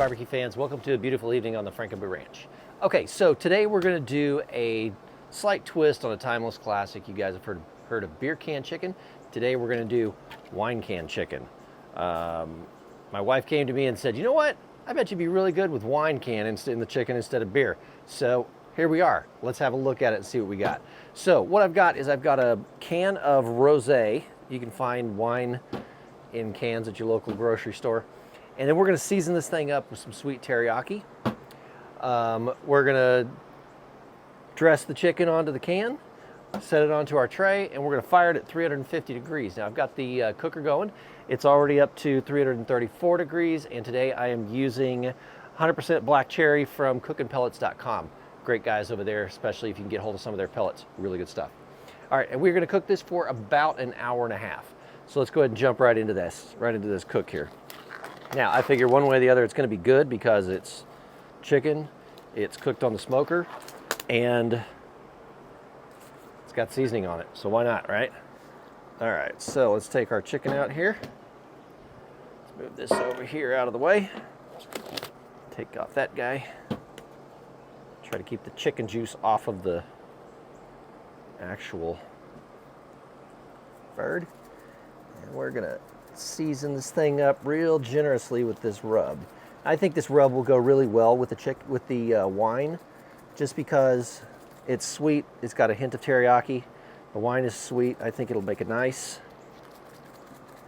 barbecue fans, welcome to a beautiful evening on the Frank Ranch. Okay, so today we're going to do a slight twist on a timeless classic. You guys have heard of beer can chicken. Today we're going to do wine can chicken. My wife came to me and said, you know what? I bet you'd be really good with wine can in the chicken instead of beer. So here we are. Let's have a look at it and see what we got. So what I've got is I've got a can of rosé. You can find wine in cans at your local grocery store. And then we're going to season this thing up with some sweet teriyaki. We're going to dress the chicken onto the can, set it onto our tray, and we're going to fire it at 350 degrees. Now I've got the cooker going. It's already up to 334 degrees, and today I am using 100% black cherry from cookandpellets.com. Great guys over there, especially if you can get hold of some of their pellets. Really good stuff. All right, and we're going to cook this for about an hour and a half. So let's go ahead and jump right into this cook here. Now, I figure one way or the other it's going to be good because it's chicken, it's cooked on the smoker, and it's got seasoning on it. So why not, right? All right, so let's take our chicken out here. Let's move this over here out of the way. Take off that guy. Try to keep the chicken juice off of the actual bird. And we're going to season this thing up real generously with this rub. I think this rub will go really well with the wine, just because it's sweet. It's got a hint of teriyaki. The wine is sweet. I think it'll make a nice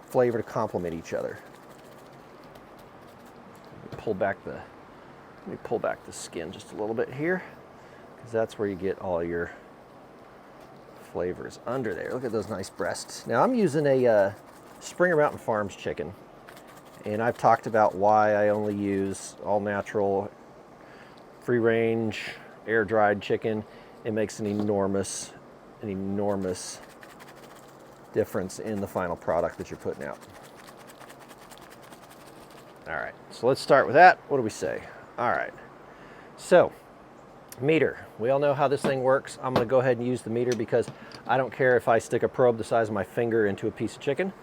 flavor to complement each other. Let me pull back the skin just a little bit here, because that's where you get all your flavors under there. Look at those nice breasts. Now I'm using a Springer Mountain Farms chicken, and I've talked about why I only use all natural, free range, air dried chicken. It makes an enormous difference in the final product that you're putting out. All right, so let's start with that. What do we say? All right, so meter. We all know how this thing works. I'm going to go ahead and use the meter because I don't care if I stick a probe the size of my finger into a piece of chicken.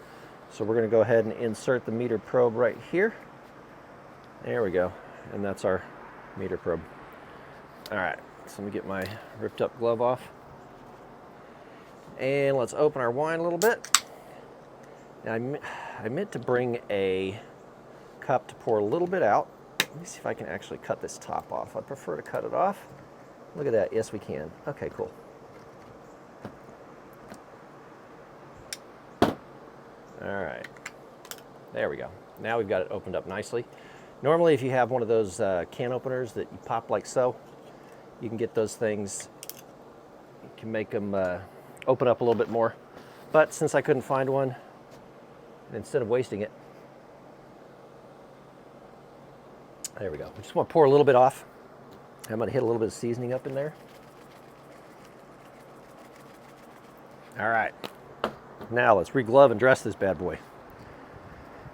So we're going to go ahead and insert the meter probe right here. There we go. And that's our meter probe. All right, so let me get my ripped up glove off. And let's open our wine a little bit. Now I meant to bring a cup to pour a little bit out. Let me see if I can actually cut this top off. I'd prefer to cut it off. Look at that. Yes, we can. Okay, cool. All right, there we go. Now we've got it opened up nicely. Normally, if you have one of those can openers that you pop like so, you can get those things, you can make them open up a little bit more. But since I couldn't find one, instead of wasting it, there we go. We just want to pour a little bit off. I'm going to hit a little bit of seasoning up in there. All right. Now let's re-glove and dress this bad boy.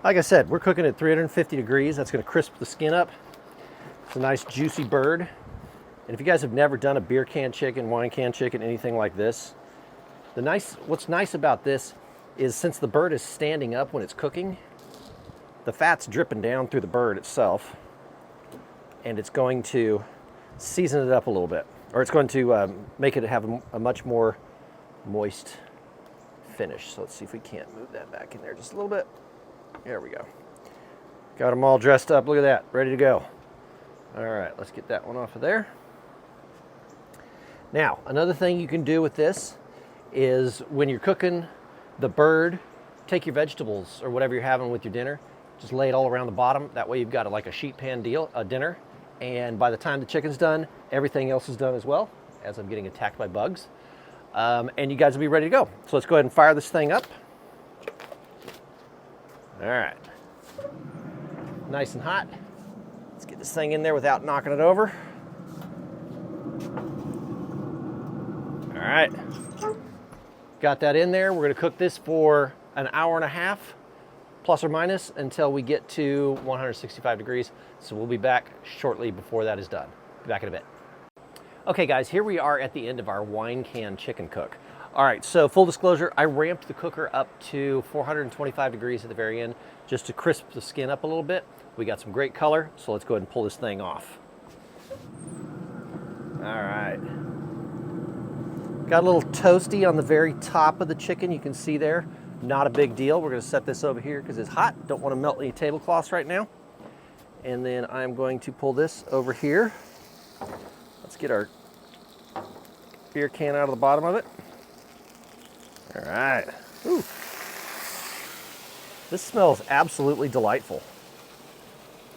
Like I said, we're cooking at 350 degrees. That's going to crisp the skin up. It's a nice juicy bird. And if you guys have never done a beer can chicken, wine can chicken, anything like this, what's nice about this is since the bird is standing up when it's cooking, the fat's dripping down through the bird itself, and it's going to season it up a little bit, or it's going to make it have a much more moist finish. So let's see if we can't move that back in there just a little bit. There we go. Got them all dressed up. Look at that, ready to go. All right, let's get that one off of there. Now, another thing you can do with this is when you're cooking the bird, take your vegetables or whatever you're having with your dinner, just lay it all around the bottom. That way you've got like a sheet pan dinner. And by the time the chicken's done, everything else is done as well, as I'm getting attacked by bugs. And you guys will be ready to go. So let's go ahead and fire this thing up. All right. Nice and hot. Let's get this thing in there without knocking it over. All right. Got that in there. We're going to cook this for an hour and a half, plus or minus, until we get to 165 degrees. So we'll be back shortly before that is done. Be back in a bit. Okay guys, here we are at the end of our wine can chicken cook. All right, so full disclosure, I ramped the cooker up to 425 degrees at the very end just to crisp the skin up a little bit. We got some great color, so let's go ahead and pull this thing off. All right. Got a little toasty on the very top of the chicken, you can see there. Not a big deal. We're gonna set this over here because it's hot. Don't want to melt any tablecloths right now. And then I'm going to pull this over here. Let's get our beer can out of the bottom of it. All right. Ooh. This smells absolutely delightful.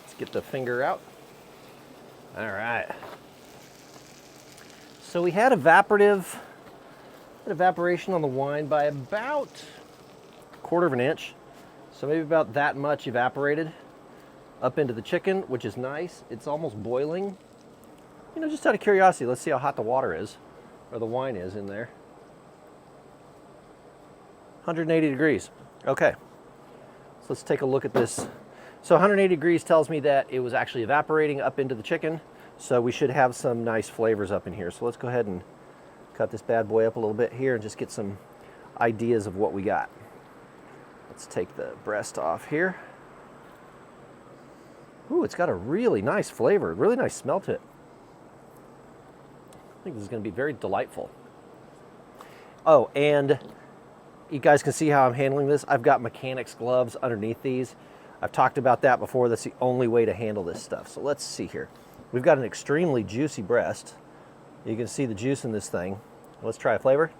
Let's get the finger out. All right. So we had evaporation on the wine by about 1/4 of an inch. So maybe about that much evaporated up into the chicken, which is nice. It's almost boiling. You know, just out of curiosity, let's see how hot the water is, or the wine is in there. 180 degrees. Okay. So let's take a look at this. So 180 degrees tells me that it was actually evaporating up into the chicken. So we should have some nice flavors up in here. So let's go ahead and cut this bad boy up a little bit here and just get some ideas of what we got. Let's take the breast off here. Ooh, it's got a really nice flavor, really nice smell to it. I think this is going to be very delightful. Oh, and you guys can see how I'm handling this. I've got mechanics gloves underneath these. I've talked about that before. That's the only way to handle this stuff. So let's see here. We've got an extremely juicy breast. You can see the juice in this thing. Let's try a flavor.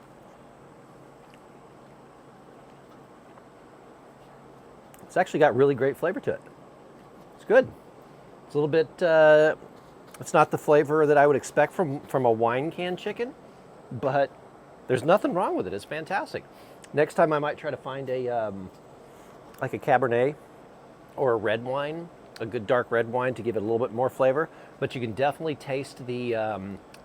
It's actually got really great flavor to it. It's good. It's a little bit, it's not the flavor that I would expect from a wine can chicken, but there's nothing wrong with it. It's fantastic. Next time I might try to find a, like a Cabernet or a red wine, a good dark red wine to give it a little bit more flavor, but you can definitely taste the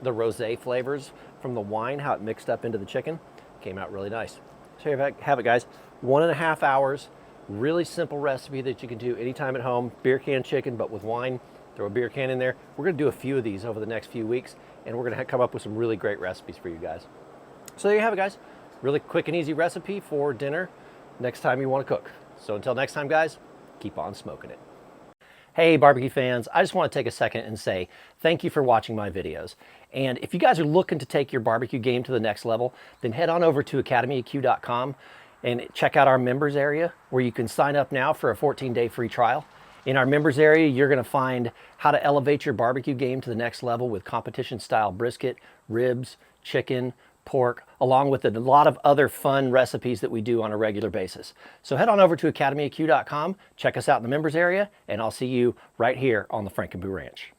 rosé flavors from the wine, how it mixed up into the chicken. Came out really nice. So here you have it, guys. 1.5 hours. Really simple recipe that you can do anytime at home. Beer can chicken, but with wine. Throw a beer can in there. We're gonna do a few of these over the next few weeks, and we're gonna come up with some really great recipes for you guys. So there you have it, guys. Really quick and easy recipe for dinner next time you wanna cook. So until next time, guys, keep on smoking it. Hey barbecue fans, I just want to take a second and say thank you for watching my videos. And if you guys are looking to take your barbecue game to the next level, then head on over to academyaq.com and check out our members area where you can sign up now for a 14-day free trial. In our members area, you're going to find how to elevate your barbecue game to the next level with competition style brisket, ribs, chicken, pork, along with a lot of other fun recipes that we do on a regular basis. So head on over to academyaq.com, check us out in the members area, and I'll see you right here on the Frank and Boo Ranch.